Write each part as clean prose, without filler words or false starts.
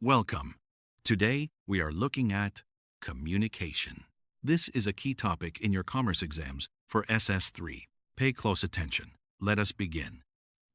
Welcome. Today, we are looking at communication. This is a key topic in your commerce exams for SS3. Pay close attention. Let us begin.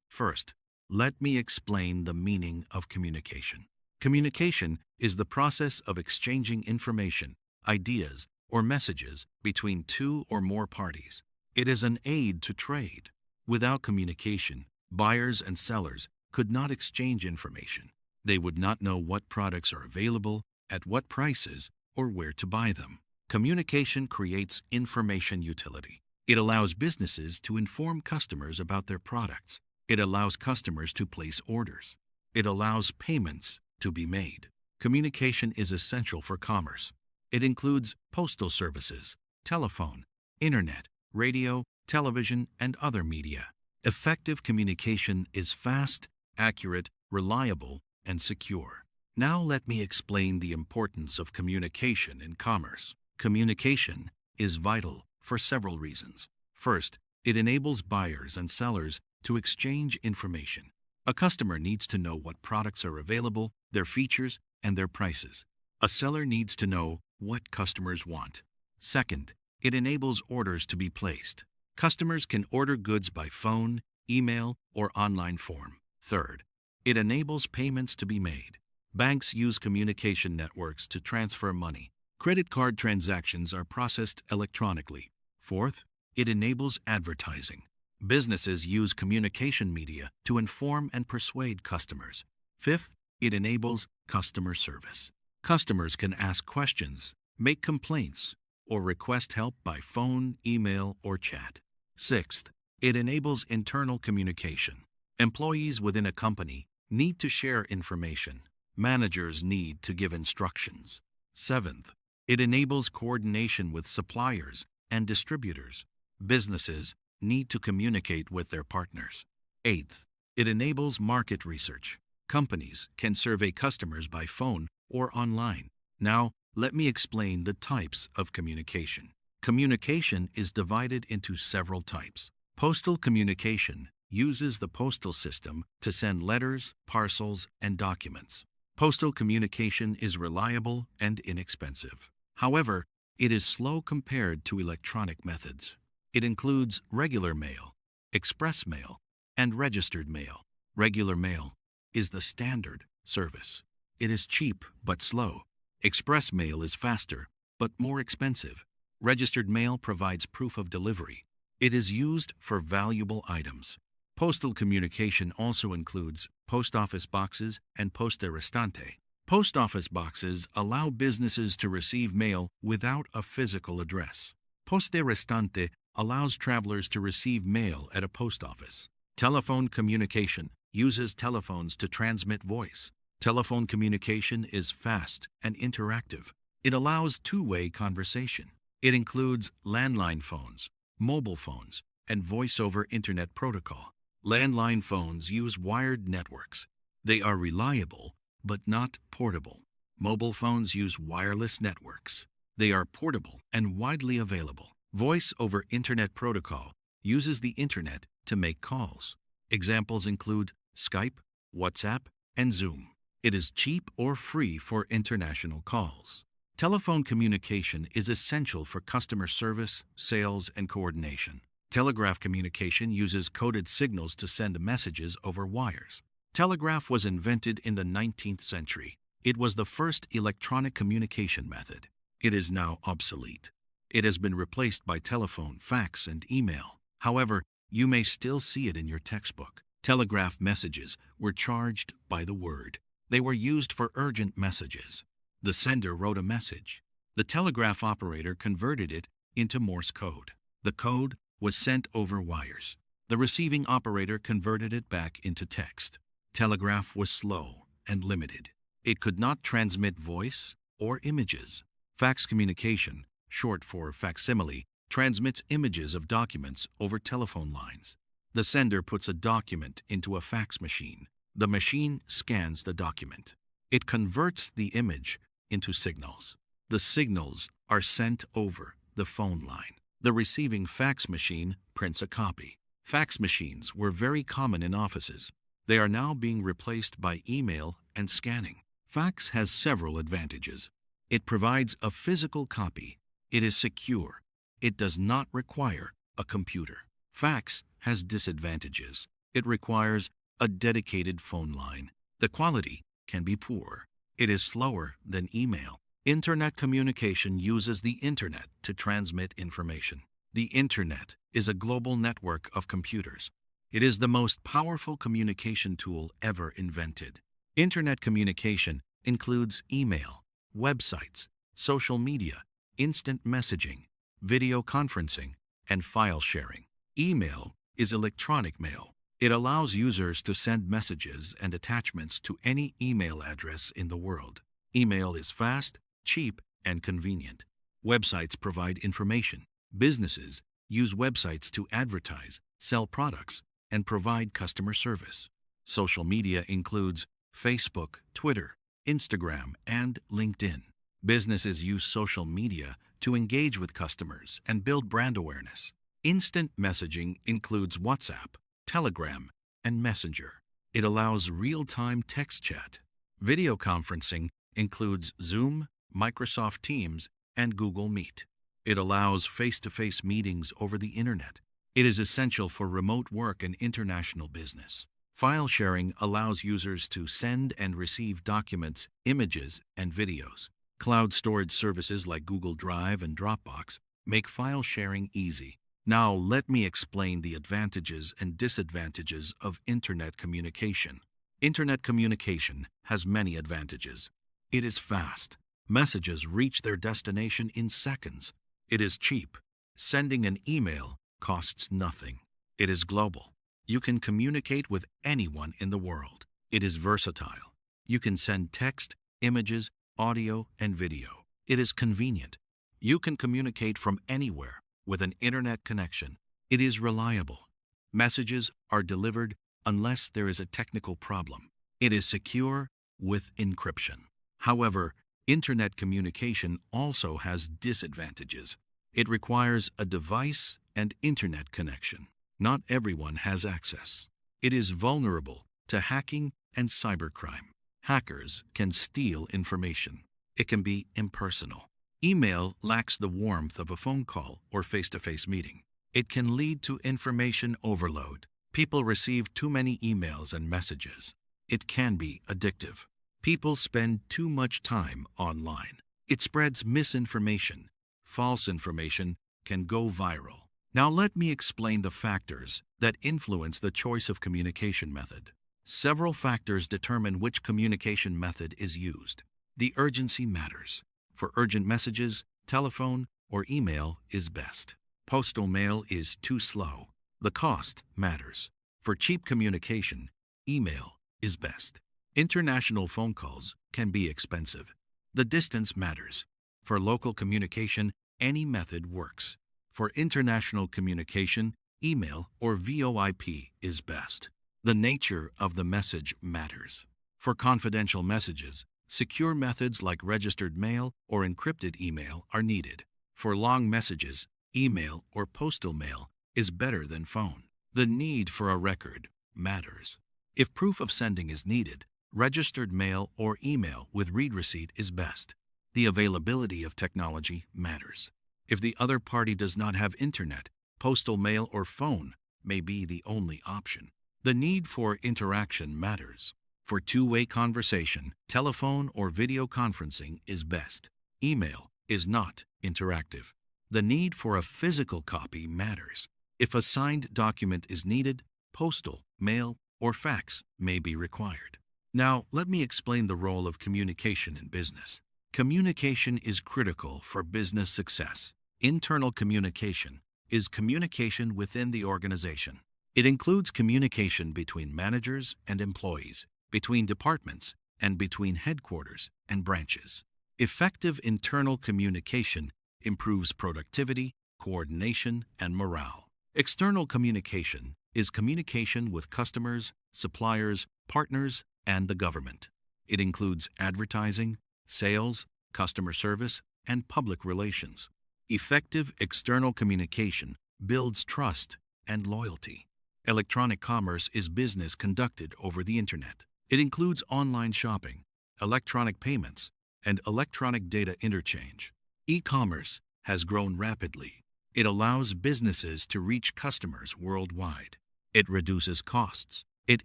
First, let me explain the meaning of communication. Communication is the process of exchanging information, ideas, or messages between two or more parties. It is an aid to trade. Without communication, buyers and sellers could not exchange information. They would not know what products are available, at what prices, or where to buy them. Communication creates information utility. It allows businesses to inform customers about their products. It allows customers to place orders. It allows payments to be made. Communication is essential for commerce. It includes postal services, telephone, internet, radio, television, and other media. Effective communication is fast, accurate, reliable, and secure. Now let me explain the importance of communication in commerce. Communication is vital for several reasons. First, it enables buyers and sellers to exchange information. A customer needs to know what products are available, their features, and their prices. A seller needs to know what customers want. Second, it enables orders to be placed. Customers can order goods by phone, email, or online form. Third, it enables payments to be made. Banks use communication networks to transfer money. Credit card transactions are processed electronically. Fourth, it enables advertising. Businesses use communication media to inform and persuade customers. Fifth, it enables customer service. Customers can ask questions, make complaints, or request help by phone, email, or chat. Sixth, it enables internal communication. Employees within a company need to share information. Managers need to give instructions. Seventh, it enables coordination with suppliers and distributors. Businesses need to communicate with their partners. Eighth, it enables market research. Companies can survey customers by phone or online. Now, let me explain the types of communication. Communication is divided into several types. Postal communication uses the postal system to send letters, parcels, and documents. Postal communication is reliable and inexpensive. However, it is slow compared to electronic methods. It includes regular mail, express mail, and registered mail. Regular mail is the standard service. It is cheap but slow. Express mail is faster but more expensive. Registered mail provides proof of delivery. It is used for valuable items. Postal communication also includes post office boxes and poste restante. Post office boxes allow businesses to receive mail without a physical address. Poste restante allows travelers to receive mail at a post office. Telephone communication uses telephones to transmit voice. Telephone communication is fast and interactive. It allows two-way conversation. It includes landline phones, mobile phones, and voice-over internet protocol. Landline phones use wired networks. They are reliable, but not portable. Mobile phones use wireless networks. They are portable and widely available. Voice over Internet protocol uses the Internet to make calls. Examples include Skype, WhatsApp, and Zoom. It is cheap or free for international calls. Telephone communication is essential for customer service, sales, and coordination. Telegraph communication uses coded signals to send messages over wires. Telegraph was invented in the 19th century. It was the first electronic communication method. It is now obsolete. It has been replaced by telephone, fax, and email. However, you may still see it in your textbook. Telegraph messages were charged by the word. They were used for urgent messages. The sender wrote a message. The telegraph operator converted it into Morse code. The code was sent over wires. The receiving operator converted it back into text. Telegraph was slow and limited. It could not transmit voice or images. Fax communication, short for facsimile, transmits images of documents over telephone lines. The sender puts a document into a fax machine. The machine scans the document. It converts the image into signals. The signals are sent over the phone line. The receiving fax machine prints a copy. Fax machines were very common in offices. They are now being replaced by email and scanning. Fax has several advantages. It provides a physical copy. It is secure. It does not require a computer. Fax has disadvantages. It requires a dedicated phone line. The quality can be poor. It is slower than email. Internet communication uses the internet to transmit information. The internet is a global network of computers. It is the most powerful communication tool ever invented. Internet communication includes email, websites, social media, instant messaging, video conferencing, and file sharing. Email is electronic mail. It allows users to send messages and attachments to any email address in the world. Email is fast, cheap, and convenient. Websites provide information. Businesses use websites to advertise, sell products, and provide customer service. Social media includes Facebook, Twitter, Instagram, and LinkedIn. Businesses use social media to engage with customers and build brand awareness. Instant messaging includes WhatsApp, Telegram, and Messenger. It allows real-time text chat. Video conferencing includes Zoom, Microsoft Teams, and Google Meet. It allows face-to-face meetings over the internet. It is essential for remote work and international business. File sharing allows users to send and receive documents, images, and videos. Cloud storage services like Google Drive and Dropbox make file sharing easy. Now, let me explain the advantages and disadvantages of Internet communication. Internet communication has many advantages. It is fast. Messages reach their destination in seconds. It is cheap. Sending an email costs nothing. It is global. You can communicate with anyone in the world. It is versatile. You can send text, images, audio, and video. It is convenient. You can communicate from anywhere with an internet connection. It is reliable. Messages are delivered unless there is a technical problem. It is secure with encryption. However, internet communication also has disadvantages. It requires a device and internet connection. Not everyone has access. It is vulnerable to hacking and cybercrime. Hackers can steal information. It can be impersonal. Email lacks the warmth of a phone call or face-to-face meeting. It can lead to information overload. People receive too many emails and messages. It can be addictive. People spend too much time online. It spreads misinformation. False information can go viral. Now let me explain the factors that influence the choice of communication method. Several factors determine which communication method is used. The urgency matters. For urgent messages, telephone or email is best. Postal mail is too slow. The cost matters. For cheap communication, email is best. International phone calls can be expensive. The distance matters. For local communication, any method works. For international communication, email or VoIP is best. The nature of the message matters. For confidential messages, secure methods like registered mail or encrypted email are needed. For long messages, email or postal mail is better than phone. The need for a record matters. If proof of sending is needed, registered mail or email with read receipt is best. The availability of technology matters. If the other party does not have internet, postal mail or phone may be the only option. The need for interaction matters. For two-way conversation, telephone or video conferencing is best. Email is not interactive. The need for a physical copy matters. If a signed document is needed, postal, mail, or fax may be required. Now, let me explain the role of communication in business. Communication is critical for business success. Internal communication is communication within the organization. It includes communication between managers and employees, between departments, and between headquarters and branches. Effective internal communication improves productivity, coordination, and morale. External communication is communication with customers, suppliers, partners, and the government. It includes advertising, sales, customer service, and public relations. Effective external communication builds trust and loyalty. Electronic commerce is business conducted over the internet. It includes online shopping, electronic payments, and electronic data interchange. E-commerce has grown rapidly. It allows businesses to reach customers worldwide. It reduces costs. It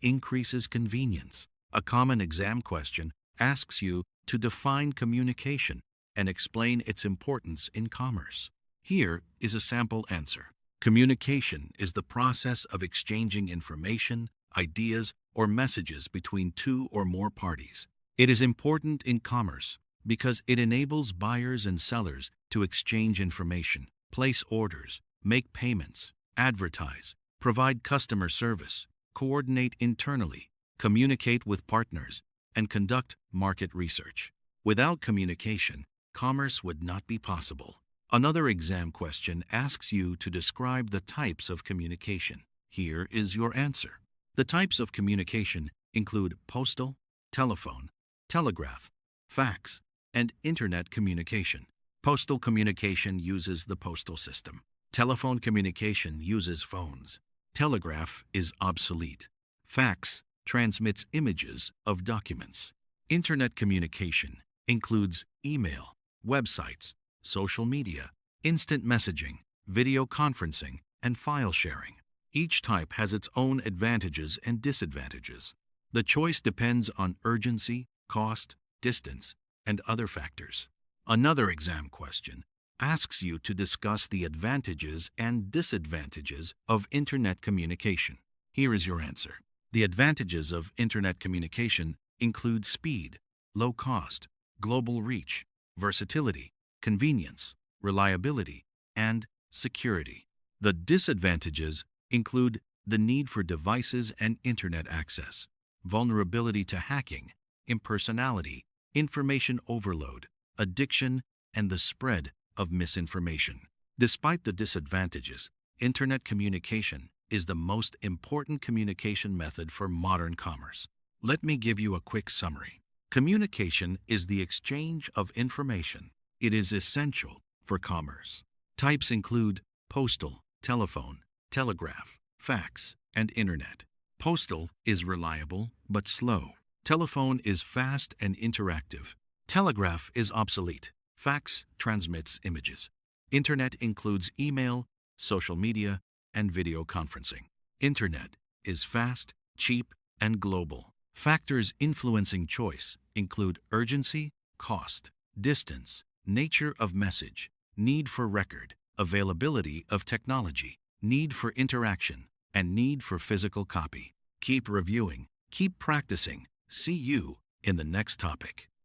increases convenience. A common exam question asks you to define communication and explain its importance in commerce. Here is a sample answer. Communication is the process of exchanging information, ideas, or messages between two or more parties. It is important in commerce because it enables buyers and sellers to exchange information, place orders, make payments, advertise, provide customer service, coordinate internally, communicate with partners, and conduct market research. Without communication, commerce would not be possible. Another exam question asks you to describe the types of communication. Here is your answer. The types of communication include postal, telephone, telegraph, fax, and internet communication. Postal communication uses the postal system. Telephone communication uses phones. Telegraph is obsolete. Fax transmits images of documents. Internet communication includes email, websites, social media, instant messaging, video conferencing, and file sharing. Each type has its own advantages and disadvantages. The choice depends on urgency, cost, distance, and other factors. Another exam question asks you to discuss the advantages and disadvantages of Internet communication. Here is your answer. The advantages of Internet communication include speed, low cost, global reach, versatility, convenience, reliability, and security. The disadvantages include the need for devices and Internet access, vulnerability to hacking, impersonality, information overload, addiction, and the spread of misinformation. Despite the disadvantages, Internet communication is the most important communication method for modern commerce. Let me give you a quick summary. Communication is the exchange of information. It is essential for commerce. Types include postal, telephone, telegraph, fax, and internet. Postal is reliable but slow. Telephone is fast and interactive. Telegraph is obsolete. Fax transmits images. Internet includes email, social media, and video conferencing. Internet is fast, cheap, and global. Factors influencing choice include urgency, cost, distance, nature of message, need for record, availability of technology, need for interaction, and need for physical copy. Keep reviewing, keep practicing. See you in the next topic.